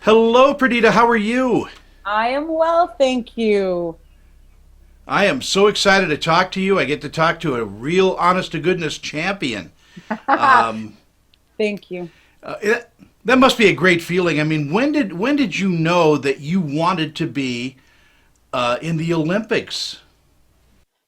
Hello, Perdita. How are you? I am well, thank you. I am so excited to talk to you. I get to talk to a real, honest to goodness champion. Um, Thank you. it, that must be a great feeling. I mean, when did you know that you wanted to be in the Olympics?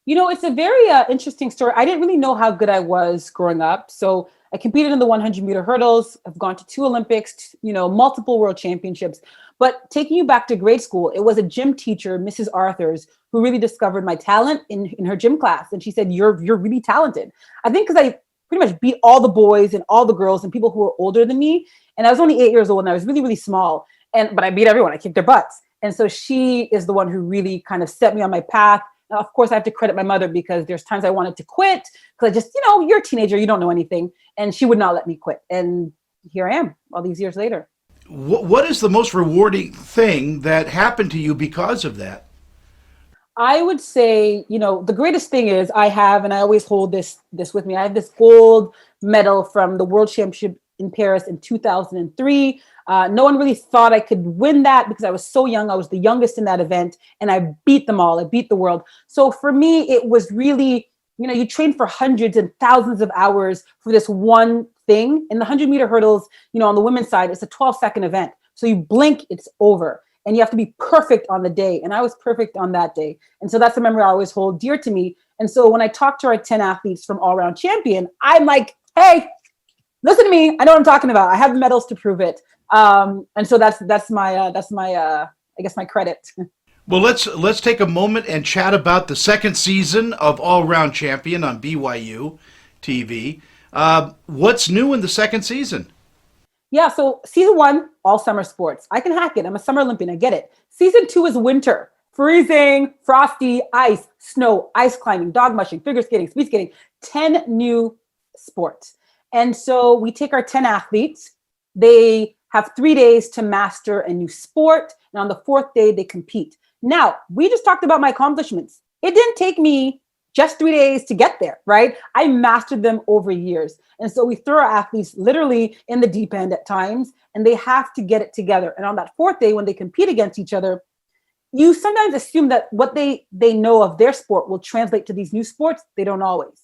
It's a very interesting story. I didn't really know how good I was growing up. So I competed in the 100-meter hurdles. I've gone to two Olympics, multiple world championships. But taking you back to grade school, it was a gym teacher, Mrs. Arthurs, who really discovered my talent in her gym class. And she said, you're really talented. I think because I pretty much beat all the boys and all the girls and people who were older than me. And I was only 8 years old and I was really, really small. But I beat everyone. I kicked their butts. And so she is the one who really kind of set me on my path. Now, of course, I have to credit my mother because there's times I wanted to quit because I just, you're a teenager, you don't know anything. And she would not let me quit. And here I am all these years later. What is the most rewarding thing that happened to you because of that? I would say, the greatest thing is I have, and I always hold this with me. I have this gold medal from the World Championship in Paris in 2003. No one really thought I could win that because I was so young. I was the youngest in that event, and I beat them all. I beat the world. So for me, it was really, you train for hundreds and thousands of hours for this one thing. In the 100-meter hurdles, on the women's side, it's a 12-second event. So you blink, it's over. And you have to be perfect on the day. And I was perfect on that day. And so that's a memory I always hold dear to me. And so when I talk to our 10 athletes from All Round Champion, I'm like, hey, listen to me. I know what I'm talking about. I have the medals to prove it. And so that's my I guess my credit. Well, let's take a moment and chat about the second season of All Round Champion on BYU TV. What's new in the second season? Yeah, so season one, all summer sports. I can hack it. I'm a summer Olympian. I get it. Season two is winter. Freezing, frosty, ice, snow, ice climbing, dog mushing, figure skating, speed skating, 10 new sports. And so we take our 10 athletes. They have 3 days to master a new sport. And on the fourth day, they compete. Now, we just talked about my accomplishments. It didn't take me just 3 days to get there, right? I mastered them over years. And so we throw our athletes literally in the deep end at times, and they have to get it together. And on that fourth day, when they compete against each other, you sometimes assume that what they know of their sport will translate to these new sports. They don't always.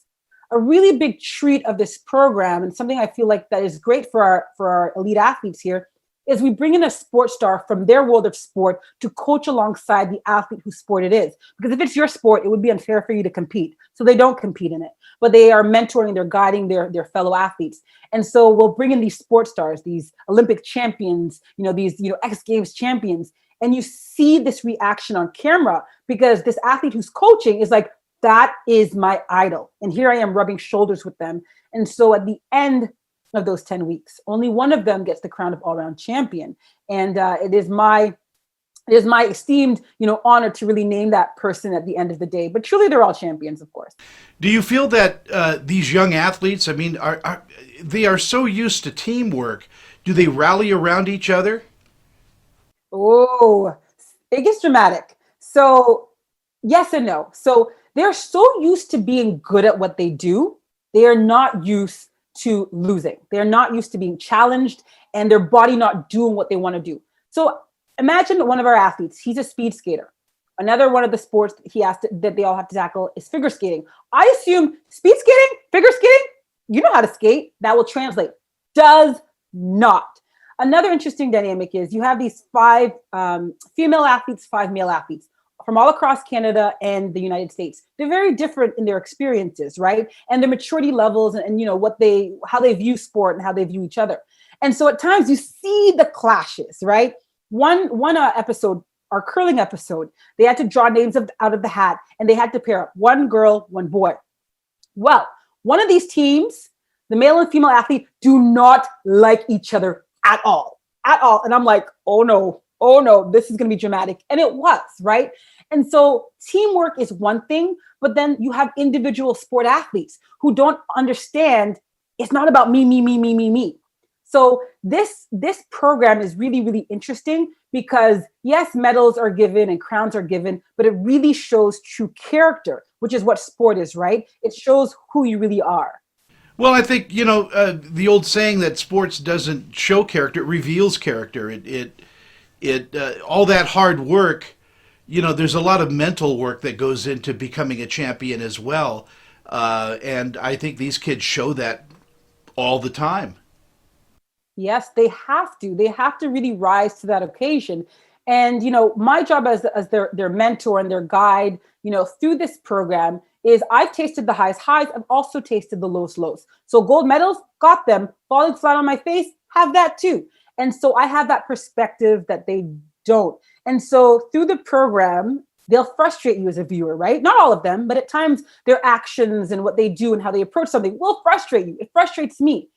A really big treat of this program, and something I feel like that is great for our elite athletes here, is we bring in a sports star from their world of sport to coach alongside the athlete whose sport it is. Because if it's your sport, it would be unfair for you to compete. So they don't compete in it, but they are mentoring, they're guiding their fellow athletes. And so we'll bring in these sports stars, these Olympic champions, these, X Games champions. And you see this reaction on camera because this athlete who's coaching is like, that is my idol. And here I am rubbing shoulders with them. And so at the end of those 10 weeks, only one of them gets the crown of all-round champion. And it is my esteemed, honor to really name that person at the end of the day. But truly, they're all champions, of course. Do you feel that these young athletes, I mean, they are so used to teamwork? Do they rally around each other? Oh, it gets dramatic. So yes and no. So they're so used to being good at what they do. They are not used to losing. They're not used to being challenged and their body not doing what they want to do. So imagine one of our athletes, he's a speed skater. Another one of the sports that they all have to tackle is figure skating. I assume speed skating, figure skating, you know how to skate. That will translate. Does not. Another interesting dynamic is you have these five female athletes, five male athletes from all across Canada and the United States. They're very different in their experiences, right? And their maturity levels and how they view sport and how they view each other. And so at times you see the clashes, right? One episode, our curling episode, they had to draw names out of the hat and they had to pair up one girl, one boy. Well, one of these teams, the male and female athlete, do not like each other at all. And I'm like, oh no, this is going to be dramatic. And it was, right? And so teamwork is one thing, but then you have individual sport athletes who don't understand it's not about me. So this program is really, really interesting because yes, medals are given and crowns are given, but it really shows true character, which is what sport is, right? It shows who you really are. Well, I think the old saying that sports doesn't show character, it reveals character. It all that hard work, there's a lot of mental work that goes into becoming a champion as well. And I think these kids show that all the time. Yes, they have to. They have to really rise to that occasion. And, my job as their mentor and their guide, through this program is I've tasted the highs. I've also tasted the lows. So gold medals, got them. Falling flat on my face, have that too. And so I have that perspective that they don't. And so through the program, they'll frustrate you as a viewer, right? Not all of them, but at times their actions and what they do and how they approach something will frustrate you. It frustrates me.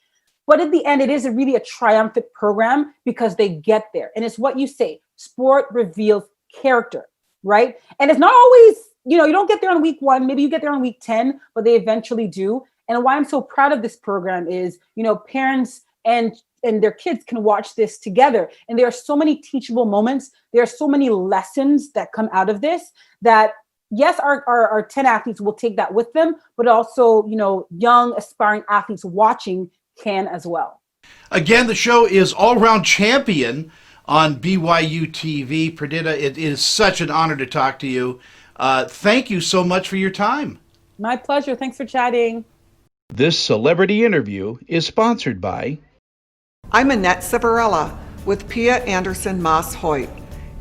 But at the end, it is really a triumphant program because they get there. And it's what you say, sport reveals character, right? And it's not always, you don't get there on week 1, maybe you get there on week 10, but they eventually do. And why I'm so proud of this program is, parents and their kids can watch this together. And there are so many teachable moments. There are so many lessons that come out of this that, yes, our 10 athletes will take that with them, but also, young aspiring athletes watching can as well. Again, the show is All Around Champion on BYU TV. Perdita, it is such an honor to talk to you. Thank you so much for your time. My pleasure. Thanks for chatting. This celebrity interview is sponsored by... I'm Annette Civarella with Pia Anderson Moss Hoyt,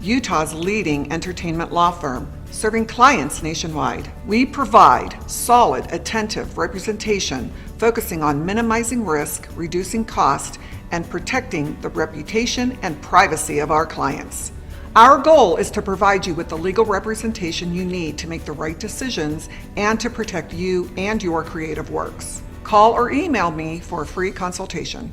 Utah's leading entertainment law firm, serving clients nationwide. We provide solid, attentive representation focusing on minimizing risk, reducing cost, and protecting the reputation and privacy of our clients. Our goal is to provide you with the legal representation you need to make the right decisions and to protect you and your creative works. Call or email me for a free consultation.